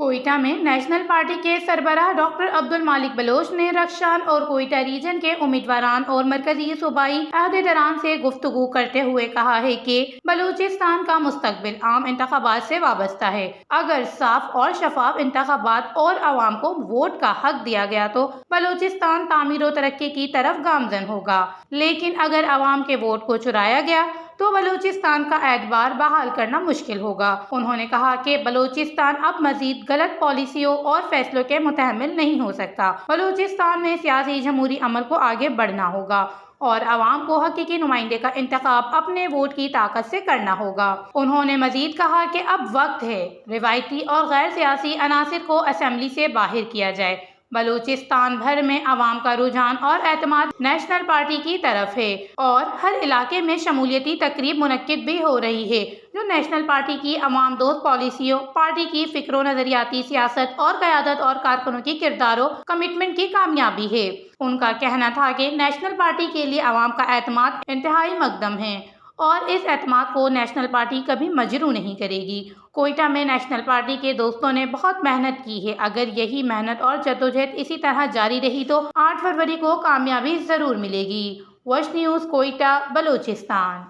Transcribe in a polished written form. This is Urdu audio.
کوئٹہ میں نیشنل پارٹی کے سربراہ ڈاکٹر عبد المالک بلوچ نے رخشان اور کوئٹہ ریجن کے امیدواران اور مرکزی صوبائی عہدیداران سے گفتگو کرتے ہوئے کہا ہے کہ بلوچستان کا مستقبل عام انتخابات سے وابستہ ہے۔ اگر صاف اور شفاف انتخابات اور عوام کو ووٹ کا حق دیا گیا تو بلوچستان تعمیر و ترقی کی طرف گامزن ہوگا، لیکن اگر عوام کے ووٹ کو چرایا گیا تو بلوچستان کا اعتبار بحال کرنا مشکل ہوگا۔ انہوں نے کہا کہ بلوچستان اب مزید غلط پالیسیوں اور فیصلوں کے متحمل نہیں ہو سکتا۔ بلوچستان میں سیاسی جمہوری عمل کو آگے بڑھنا ہوگا اور عوام کو حقیقی نمائندے کا انتخاب اپنے ووٹ کی طاقت سے کرنا ہوگا۔ انہوں نے مزید کہا کہ اب وقت ہے روایتی اور غیر سیاسی عناصر کو اسمبلی سے باہر کیا جائے۔ بلوچستان بھر میں عوام کا رجحان اور اعتماد نیشنل پارٹی کی طرف ہے اور ہر علاقے میں شمولیتی تقریب منعقد بھی ہو رہی ہے جو نیشنل پارٹی کی عوام دوست پالیسیوں، پارٹی کی فکر و نظریاتی سیاست اور قیادت اور کارکنوں کی کردار و کمٹمنٹ کی کامیابی ہے۔ ان کا کہنا تھا کہ نیشنل پارٹی کے لیے عوام کا اعتماد انتہائی مقدم ہے اور اس اعتماد کو نیشنل پارٹی کبھی مجروح نہیں کرے گی۔ کوئٹہ میں نیشنل پارٹی کے دوستوں نے بہت محنت کی ہے۔ اگر یہی محنت اور جدوجہد اسی طرح جاری رہی تو 8 فروری کو کامیابی ضرور ملے گی۔ وش نیوز، کوئٹہ، بلوچستان۔